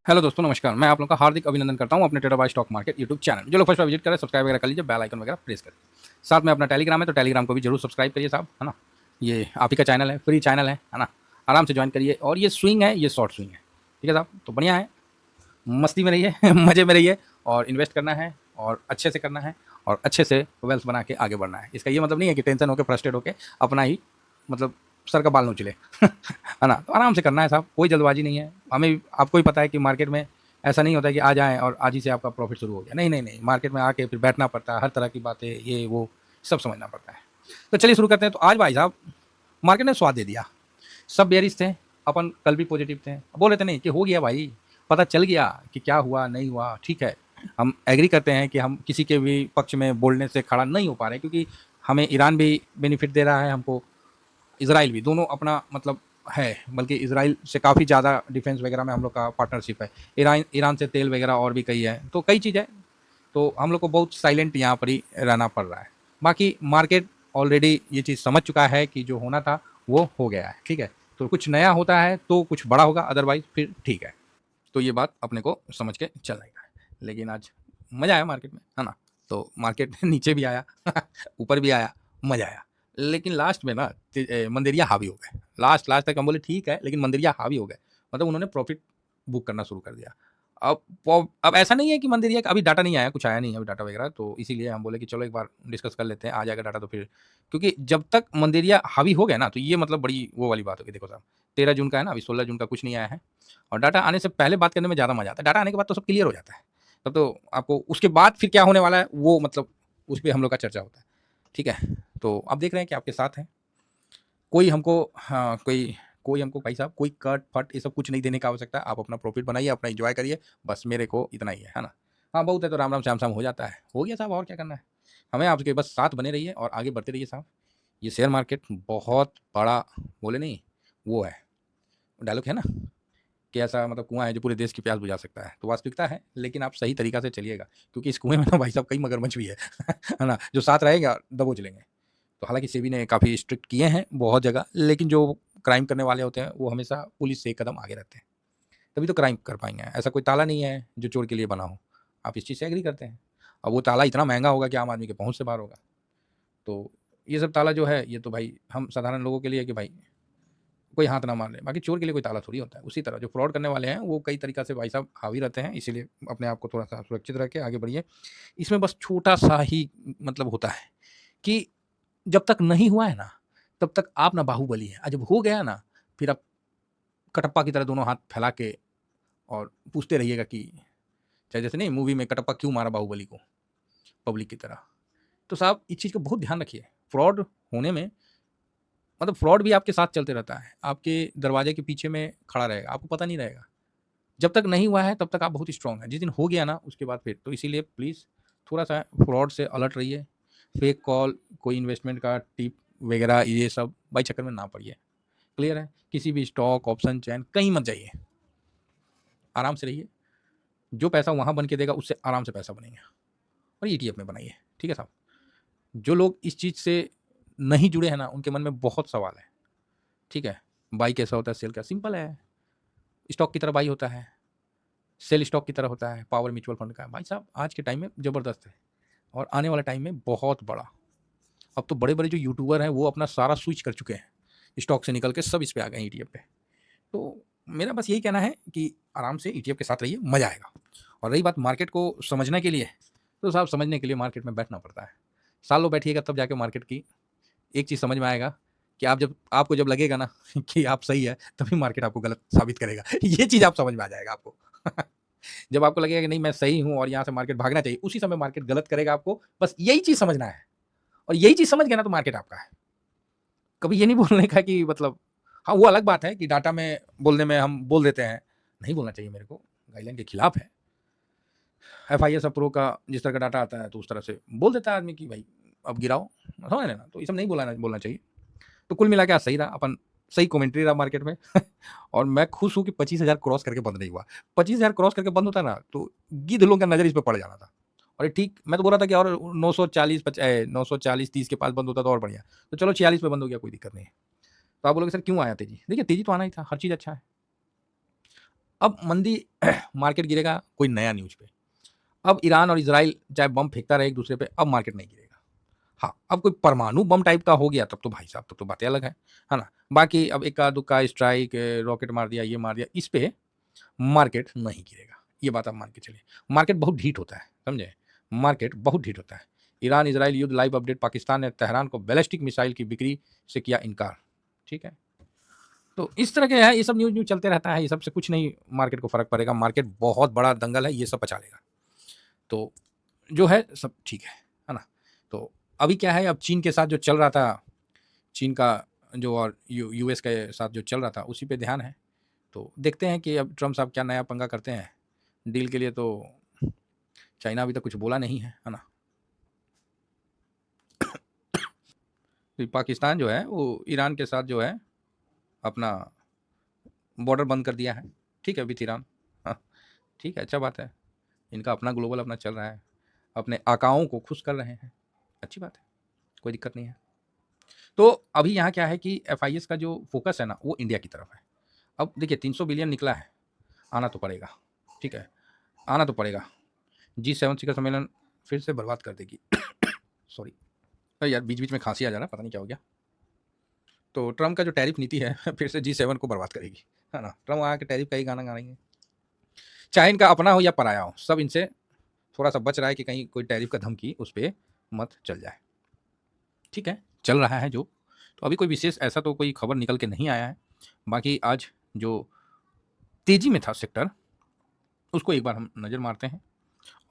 Hello दोस्तों, नमस्कार। मैं आप लोगों का हार्दिक अभिनंदन करता हूँ अपने trader by stock market YouTube channel. जो लोग फर्स्ट बार विजिट करें, सब्सक्राइब वगैरह कर लीजिए, बेल आइकन वगैरह प्रेस करिए। साथ में अपना टेलीग्राम है, तो टेलीग्राम को भी जरूर सब्सक्राइब करिए साहब, है ना। ये आप ही का चैनल है, फ्री चैनल है ना। आराम से ज्वाइन करिए। और ये स्विंग है, ये शॉर्ट स्विंग है, ठीक है साहब। तो बढ़िया है, मस्ती में रहिए मज़े में रहिए। और इन्वेस्ट करना है और अच्छे से करना है और अच्छे से वेल्थ बना के आगे बढ़ना है। इसका ये मतलब नहीं है कि टेंशन होकर फ्रस्ट्रेट होकर अपना ही मतलब सर का बाल नोच ले है ना। तो आराम से करना है साहब, कोई जल्दबाजी नहीं है। हमें आपको ही पता है कि मार्केट में ऐसा नहीं होता है कि आ जाएँ और आज ही से आपका प्रॉफिट शुरू हो गया। नहीं, नहीं, नहीं, मार्केट में आके फिर बैठना पड़ता है, हर तरह की बातें ये वो सब समझना पड़ता है। तो चलिए शुरू करते हैं। तो आज भाई साहब मार्केट ने स्वाद दे दिया। सब बेयरिश थे, अपन कल भी पॉजिटिव थे। बोल रहे थे नहीं कि हो गया भाई, पता चल गया कि क्या हुआ नहीं हुआ, ठीक है। हम एग्री करते हैं कि हम किसी के भी पक्ष में बोलने से खड़ा नहीं हो पा रहे, क्योंकि हमें ईरान भी बेनिफिट दे रहा है, हमको इसराइल भी, दोनों अपना मतलब है। बल्कि इसराइल से काफ़ी ज़्यादा डिफेंस वगैरह में हम लोग का पार्टनरशिप है। ईरान ईरान से तेल वगैरह और भी कई है, तो कई चीज़ है। तो हम लोग को बहुत साइलेंट यहाँ पर ही रहना पड़ रहा है। बाकी मार्केट ऑलरेडी ये चीज़ समझ चुका है कि जो होना था वो हो गया है, ठीक है। तो कुछ नया होता है तो कुछ बड़ा होगा, अदरवाइज फिर ठीक है। तो ये बात अपने को समझ के चलना है। लेकिन आज मज़ा आया मार्केट में, है ना। तो मार्केट नीचे भी आया ऊपर भी आया, मज़ा आया। लेकिन लास्ट में ना मंदेरिया हावी हो गए। लास्ट लास्ट तक हम बोले ठीक है, लेकिन मंदेरिया हावी हो गए। मतलब उन्होंने प्रॉफिट बुक करना शुरू कर दिया। अब ऐसा नहीं है कि मंदिरिया का अभी डाटा नहीं आया, कुछ आया नहीं है अभी डाटा वगैरह, तो इसीलिए हम बोले कि चलो एक बार डिस्कस कर लेते हैं, आ जाएगा डाटा तो फिर। क्योंकि जब तक मंदिरिया हावी हो गया ना, तो ये मतलब बड़ी वो वाली बात होगी। देखो साहब, 13 जून का है ना, अभी 16 जून का कुछ नहीं आया है। और डाटा आने से पहले बात करने में ज़्यादा मजा आता है। डाटा आने के बाद तो सब क्लियर हो जाता है। तब तो आपको उसके बाद फिर क्या होने वाला है वो मतलब उस पर हम लोग का चर्चा होता है, ठीक है। तो आप देख रहे हैं कि आपके साथ है कोई हमको, हाँ कोई कोई हमको, भाई साहब कोई कट फट ये सब कुछ नहीं देने का आवश्यकता है। आप अपना प्रॉफिट बनाइए, अपना एंजॉय करिए, बस मेरे को इतना ही है ना। हाँ बहुत है तो राम राम श्याम श्याम हो जाता है, हो गया साहब, और क्या करना है। हमें आपके बस साथ बने रहिए और आगे बढ़ते रहिए साहब। ये शेयर मार्केट बहुत बड़ा, बोले नहीं, वो है, डायलॉग है ना कि ऐसा मतलब कुआं है जो पूरे देश की प्यास बुझा सकता है। तो वास्तविकता है, लेकिन आप सही तरीका से चलिएगा, क्योंकि इस कुएं में ना भाई साहब कई मगरमच्छ भी है है ना, जो साथ रहेगा दबोच लेंगे। तो हालांकि सेबी ने काफ़ी स्ट्रिक्ट किए हैं बहुत जगह, लेकिन जो क्राइम करने वाले होते हैं वो हमेशा पुलिस से एक कदम आगे रहते हैं। तभी तो क्राइम कर पाएंगे। ऐसा कोई ताला नहीं है जो चोर के लिए बना हो। आप इस चीज़ से एग्री करते हैं। अब वो ताला इतना महंगा होगा कि आम आदमी के पहुंच से बाहर होगा। तो ये सब ताला जो है, ये तो भाई हम साधारण लोगों के लिए कि भाई कोई हाथ ना मार ले। बाकी चोर के लिए कोई ताला थोड़ी होता है। उसी तरह जो फ्रॉड करने वाले हैं वो कई तरीका से भाई साहब हावी रहते हैं, इसीलिए अपने आप को थोड़ा सा सुरक्षित रख के आगे बढ़िए। इसमें बस छोटा सा ही मतलब होता है कि जब तक नहीं हुआ है ना, तब तक आप ना बाहुबली हैं, और जब हो गया ना, फिर आप कटप्पा की तरह दोनों हाथ फैला के और पूछते रहिएगा कि, चाहे जैसे नहीं मूवी में कटप्पा क्यों मारा बाहुबली को, पब्लिक की तरह। तो साहब इस चीज़ का बहुत ध्यान रखिए। फ्रॉड होने में मतलब फ्रॉड भी आपके साथ चलते रहता है, आपके दरवाजे के पीछे में खड़ा रहेगा, आपको पता नहीं रहेगा। जब तक नहीं हुआ है तब तक आप बहुत स्ट्रांग हैं, जिस दिन हो गया ना उसके बाद फिर तो इसीलिए प्लीज़ थोड़ा सा फ्रॉड से अलर्ट रहिए। फेक कॉल, कोई इन्वेस्टमेंट का टिप वगैरह ये सब भाई चक्कर में ना पड़िए। क्लियर है। किसी भी स्टॉक ऑप्शन चैन कहीं मत जाइए, आराम से रहिए। जो पैसा वहाँ बन के देगा उससे आराम से पैसा बनेगा, और ईटीएफ में बनाइए, ठीक है साहब। जो लोग इस चीज़ से नहीं जुड़े हैं ना, उनके मन में बहुत सवाल है, ठीक है। बाई कैसा होता है, सेल क्या, सिंपल है। स्टॉक की तरह बाई होता है, सेल स्टॉक की तरह होता है, पावर म्यूचुअल फंड का है। भाई साहब आज के टाइम में ज़बरदस्त है, और आने वाले टाइम में बहुत बड़ा। अब तो बड़े बड़े जो यूट्यूबर हैं वो अपना सारा स्विच कर चुके हैं, स्टॉक से निकल के सब इस पे आ गए हैं, ईटीएफ पे। तो मेरा बस यही कहना है कि आराम से ईटीएफ के साथ रहिए, मज़ा आएगा। और रही बात मार्केट को समझने के लिए, तो साहब समझने के लिए मार्केट में बैठना पड़ता है। सालों बैठिएगा तब जाके मार्केट की एक चीज़ समझ में आएगा कि आपको जब लगेगा ना कि आप सही है, तभी मार्केट आपको गलत साबित करेगा ये चीज़ आप समझ में आ जाएगा आपको जब आपको लगेगा कि नहीं मैं सही हूँ और यहाँ से मार्केट भागना चाहिए, उसी समय मार्केट गलत करेगा आपको। बस यही चीज़ समझना है, और यही चीज़ समझ गया ना तो मार्केट आपका है। कभी ये नहीं बोलने का कि मतलब, हाँ वो अलग बात है कि डाटा में बोलने में हम बोल देते हैं, नहीं बोलना चाहिए मेरे को, गाइडलाइन के खिलाफ है। एफआईएस प्रो का जिस तरह का डाटा आता है तो उस तरह से बोल देता है आदमी कि भाई अब गिराओ, समझ लेना। तो ये सब नहीं बोलना चाहिए। तो कुल मिला के आज सही रहा अपन, सही कमेंट्री रहा मार्केट में और मैं खुश हूँ कि 25,000 क्रॉस करके बंद नहीं हुआ। 25,000 क्रॉस करके बंद होता ना तो गिद्ध लोगों का नजर इस पे पड़ जाना था। और ये ठीक मैं तो बोल रहा था कि और 940 30 के पास बंद होता तो और बढ़िया। तो चलो 46 पे बंद हो गया, कोई दिक्कत नहीं है। तो आप बोलोगे सर क्यों आया तेजी, देखिए तेजी तो आना ही था, हर चीज़ अच्छा है। अब मंदी मार्केट गिरेगा कोई नया न्यूज़ पे। अब ईरान और इज़राइल चाहे बम फेंकता रहे एक दूसरे पे, अब मार्केट नहीं गिरेगा। हाँ, अब कोई परमाणु बम टाइप का हो गया तब तो भाई साहब तब तो बातें अलग है ना? बाकी अब इक्का-दुक्का स्ट्राइक, रॉकेट मार दिया, ये मार दिया, इस पे मार्केट नहीं गिरेगा। ये बात आप मान के चलिए। मार्केट बहुत ढीठ होता है, समझे? मार्केट बहुत ढीठ होता है। ईरान-इज़राइल युद्ध लाइव अपडेट, पाकिस्तान ने तेहरान को बैलिस्टिक मिसाइल की बिक्री से किया इनकार। ठीक है? तो इस तरह के है, ये सब न्यूज़ चलते रहता है, ये सब से कुछ नहीं मार्केट को फ़र्क पड़ेगा। मार्केट बहुत बड़ा दंगल है, ये सब पचा लेगा। तो जो है सब ठीक है ना? तो अभी क्या है, अब चीन के साथ जो चल रहा था, चीन का जो और यूएस के साथ जो चल रहा था, उसी पे ध्यान है। तो देखते हैं कि अब ट्रम्प साहब क्या नया पंगा करते हैं। डील के लिए तो चाइना अभी तक कुछ बोला नहीं है ना? तो पाकिस्तान जो है वो ईरान के साथ जो है अपना बॉर्डर बंद कर दिया है। ठीक है, विथ ईरान। हाँ, ठीक है, अच्छा बात है। इनका अपना ग्लोबल अपना चल रहा है, अपने आकाओं को खुश कर रहे हैं, अच्छी बात है, कोई दिक्कत नहीं है। तो अभी यहाँ क्या है कि एफआईएस का जो फोकस है ना वो इंडिया की तरफ है। अब देखिए 300 बिलियन निकला है, आना तो पड़ेगा, ठीक है, आना तो पड़ेगा। G7 शिखर सम्मेलन फिर से बर्बाद कर देगी। सॉरी, अरे यार बीच बीच में खांसी आ जा रहा है, पता नहीं क्या हो गया। तो ट्रम्प का जो टैरिफ नीति है फिर से G7 को बर्बाद करेगी, है ना? ट्रम्प आके टैरिफ का ही गाना गा रही है, चाहे इनका अपना हो या पराया हो, सब इनसे थोड़ा सा बच रहा है कि कहीं कोई टैरिफ का धमकी उस पर मत चल जाए। ठीक है, चल रहा है जो, तो अभी कोई विशेष ऐसा तो कोई खबर निकल के नहीं आया है। बाकी आज जो तेजी में था सेक्टर, उसको एक बार हम नज़र मारते हैं।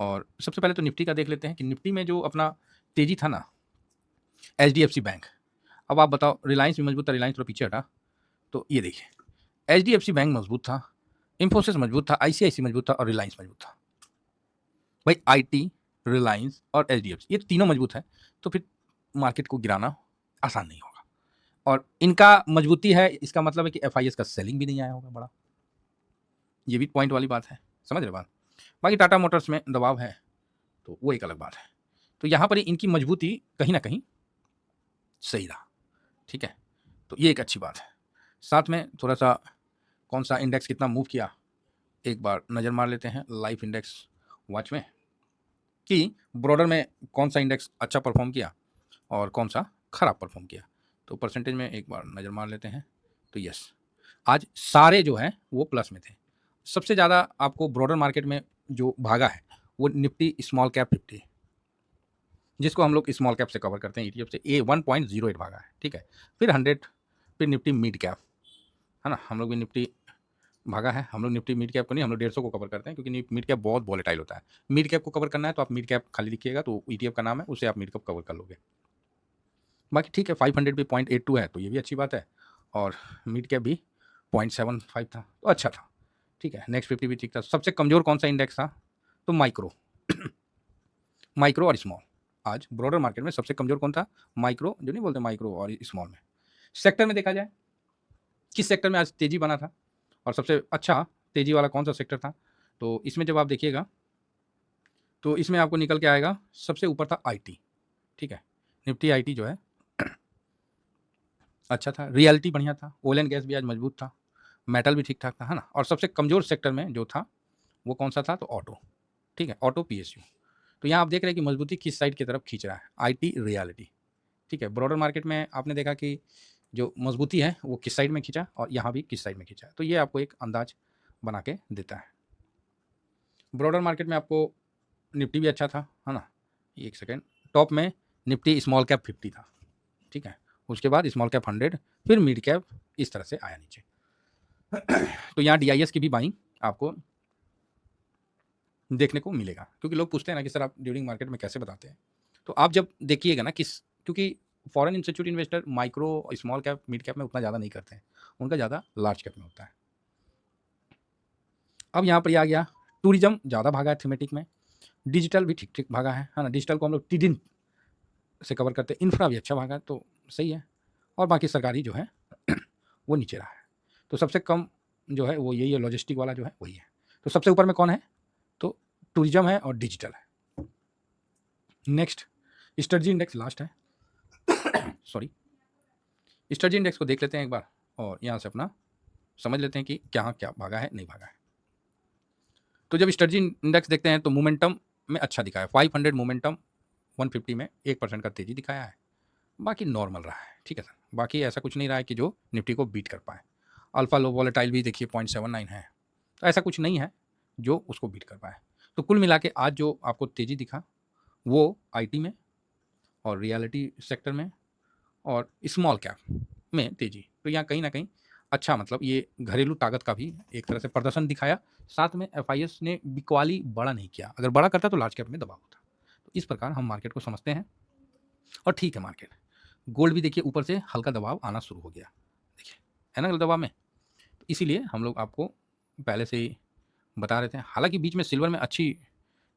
और सबसे पहले तो निफ्टी का देख लेते हैं कि निफ्टी में जो अपना तेजी था ना, HDFC बैंक। अब आप बताओ, रिलायंस भी मजबूत था, रिलायंस थोड़ा पीछे हटा, तो ये देखिए HDFC बैंक मजबूत था, इंफोसिस मजबूत था, ICICI मजबूत था और रिलायंस मजबूत था। भाई IT, रिलायंस और HDFC ये तीनों मजबूत है, तो फिर मार्केट को गिराना आसान नहीं होगा। और इनका मजबूती है, इसका मतलब है कि FIS का सेलिंग भी नहीं आया होगा बड़ा, ये भी पॉइंट वाली बात है, समझ रहे बात। बाकी टाटा मोटर्स में दबाव है, तो वो एक अलग बात है। तो यहाँ पर इनकी मजबूती कहीं ना कहीं सही रहा, ठीक है, तो ये एक अच्छी बात है। साथ में थोड़ा सा कौन सा इंडेक्स कितना मूव किया एक बार नज़र मार लेते हैं लाइफ इंडेक्स वॉच में, कि ब्रॉडर में कौन सा इंडेक्स अच्छा परफॉर्म किया और कौन सा खराब परफॉर्म किया। तो परसेंटेज में एक बार नज़र मार लेते हैं। तो यस, आज सारे जो हैं वो प्लस में थे। सबसे ज़्यादा आपको ब्रॉडर मार्केट में जो भागा है वो निफ्टी स्मॉल कैप 50, जिसको हम लोग स्मॉल कैप से कवर करते हैं ETF से, ए 1.08 भागा है, ठीक है। फिर 100, फिर निफ्टी मिड कैप, है ना, हम लोग भी निफ्टी भागा है। हम लोग निफ्टी मिड कैप को नहीं, हम लोग 150 को कवर करते हैं, क्योंकि मिड कैप बहुत वॉलेटाइल होता है। मिड कैप को कवर करना है तो आप मिड कैप खाली लिखिएगा, तो ETF का नाम है, उसे आप मिड कैप कवर कर लोगे। बाकी ठीक है, 500 भी 0.82 है, तो ये भी अच्छी बात है। और मिड कैप भी 0.75 था, तो अच्छा था, ठीक है। नेक्स्ट 50 भी ठीक था। सबसे कमज़ोर कौन सा इंडेक्स था? तो माइक्रो माइक्रो और स्मॉल। आज ब्रॉडर मार्केट में सबसे कमज़ोर कौन था? माइक्रो, जो नहीं बोलते माइक्रो और स्मॉल में। सेक्टर में देखा जाए, किस सेक्टर में आज तेज़ी बना था और सबसे अच्छा तेज़ी वाला कौन सा सेक्टर था? तो इसमें जब आप देखिएगा तो इसमें आपको निकल के आएगा, सबसे ऊपर था IT, ठीक है। निफ्टी IT जो है अच्छा था, रियलिटी बढ़िया था, ऑयल एंड गैस भी आज मजबूत था, मेटल भी ठीक ठाक था, है ना। और सबसे कमज़ोर सेक्टर में जो था वो कौन सा था? तो ऑटो, ठीक है, ऑटो PSU। तो यहाँ आप देख रहे हैं कि मजबूती किस साइड की तरफ खींच रहा है, IT रियलिटी, ठीक है। ब्रॉडर मार्केट में आपने देखा कि जो मजबूती है वो किस साइड में खींचा और यहाँ भी किस साइड में खींचा, तो ये आपको एक अंदाज बना के देता है। ब्रॉडर मार्केट में आपको निफ्टी भी अच्छा था, है ना। एक सेकेंड, टॉप में निफ्टी स्मॉल कैप 50 था, ठीक है। उसके बाद स्मॉल कैप 100, फिर मिड कैप इस तरह से आया नीचे। तो यहाँ DIS की भी बाइंग आपको देखने को मिलेगा, क्योंकि लोग पूछते हैं ना कि सर आप ड्यूरिंग मार्केट में कैसे बताते हैं। तो आप जब देखिएगा ना किस, क्योंकि foreign institute investor micro, small cap, mid cap में उतना ज़्यादा नहीं करते हैं, उनका ज़्यादा लार्ज कैप में होता है। अब यहाँ पर आ गया, टूरिज्म ज़्यादा भागा है थीमेटिक में, डिजिटल भी ठीक ठीक भागा है ना। डिजिटल को हम लोग TDIN से कवर करते हैं, इंफ्रा भी अच्छा भागा है, तो सही है। और बाकी सरकारी जो है वो नीचे रहा है। तो सबसे कम जो है वो यही है, लॉजिस्टिक वाला जो है वही है। तो सबसे ऊपर में कौन है? तो टूरिज्म है और डिजिटल है। नेक्स्ट स्ट्रेटजी इंडेक्स लास्ट है, सॉरी, स्ट्रेटजी इंडेक्स को देख लेते हैं एक बार और यहाँ से अपना समझ लेते हैं कि क्या क्या भागा है, नहीं भागा है। तो जब स्ट्रेटजी इंडेक्स देखते हैं तो मोमेंटम में अच्छा दिखा है, 500 मोमेंटम 150 में 1% का तेज़ी दिखाया है, बाकी नॉर्मल रहा है, ठीक है सर। बाकी ऐसा कुछ नहीं रहा है कि जो निफ्टी को बीट कर पाए। अल्फा लो वॉलेटाइल भी देखिए 0.79 है, तो ऐसा कुछ नहीं है जो उसको बीट कर पाए। तो कुल मिला के आज जो आपको तेज़ी दिखा वो आईटी में और रियलिटी सेक्टर में और स्मॉल कैप में तेज़ी। तो यहाँ कहीं ना कहीं अच्छा, मतलब ये घरेलू ताकत का भी एक तरह से प्रदर्शन दिखाया। साथ में एफआईएस ने बिकवाली बड़ा नहीं किया, अगर बड़ा करता तो लार्ज कैप में दबाव होता। तो इस प्रकार हम मार्केट को समझते हैं और ठीक है मार्केट। गोल्ड भी देखिए ऊपर से हल्का दबाव आना शुरू हो गया, देखिए है ना दबाव में। तो इसीलिए हम लोग आपको पहले से ही बता रहे थे। हालांकि बीच में सिल्वर में अच्छी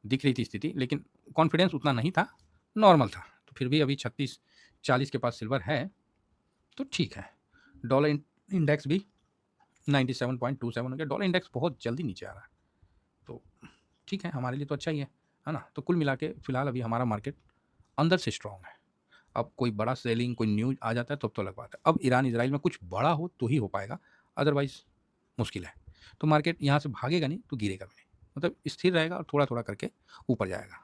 दिख रही थी स्थिति, लेकिन कॉन्फिडेंस उतना नहीं था, नॉर्मल था। तो फिर भी अभी 36-40 के पास सिल्वर है, तो ठीक है। डॉलर इंडेक्स भी 97.27 हो गया। डॉलर इंडेक्स बहुत जल्दी नीचे आ रहा है, तो ठीक है, हमारे लिए तो अच्छा ही है ना। तो कुल मिला के फिलहाल अभी हमारा मार्केट अंदर से स्ट्रांग है। अब कोई बड़ा सेलिंग कोई न्यूज आ जाता है तब तो अलग बात है। अब ईरान इजराइल में कुछ बड़ा हो तो ही हो पाएगा, अदरवाइज मुश्किल है। तो मार्केट यहाँ से भागेगा नहीं तो गिरेगा भी नहीं, मतलब स्थिर रहेगा और थोड़ा थोड़ा करके ऊपर जाएगा।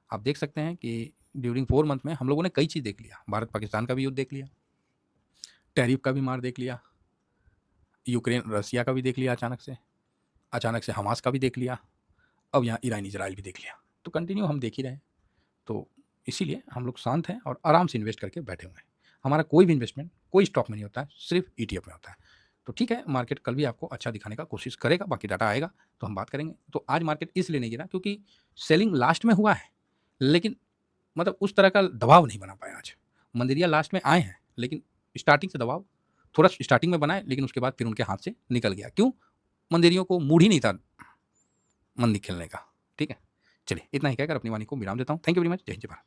आप देख सकते हैं कि ड्यूरिंग 4 मंथ में हम लोगों ने कई चीज़ देख लिया। भारत पाकिस्तान का भी युद्ध देख लिया, टैरिफ का भी मार देख लिया, यूक्रेन रसिया का भी देख लिया, अचानक से हमास का भी देख लिया, अब यहाँ ईरान इजराइल भी देख लिया। तो कंटिन्यू हम देख ही रहे हैं। तो इसीलिए हम लोग शांत हैं और आराम से इन्वेस्ट करके बैठे हुए हैं। हमारा कोई भी इन्वेस्टमेंट कोई स्टॉक में नहीं होता है, सिर्फ ईटीएफ में होता है। तो ठीक है, मार्केट कल भी आपको अच्छा दिखाने का कोशिश करेगा, बाकी डाटा आएगा तो हम बात करेंगे। तो आज मार्केट इसलिए नहीं गिरा क्योंकि सेलिंग लास्ट में हुआ है, लेकिन मतलब उस तरह का दबाव नहीं बना पाया आज। मंदिरिया लास्ट में आए हैं, लेकिन स्टार्टिंग से दबाव थोड़ा स्टार्टिंग में बनाए, लेकिन उसके बाद फिर उनके हाथ से निकल गया। क्यों? मंदिरियों को मूड ही नहीं था मंदी खेलने का। ठीक है, चलिए इतना ही कहकर अपनी वाणी को विराम देता हूँ। Thank you very much. जय हिंद जय भारत।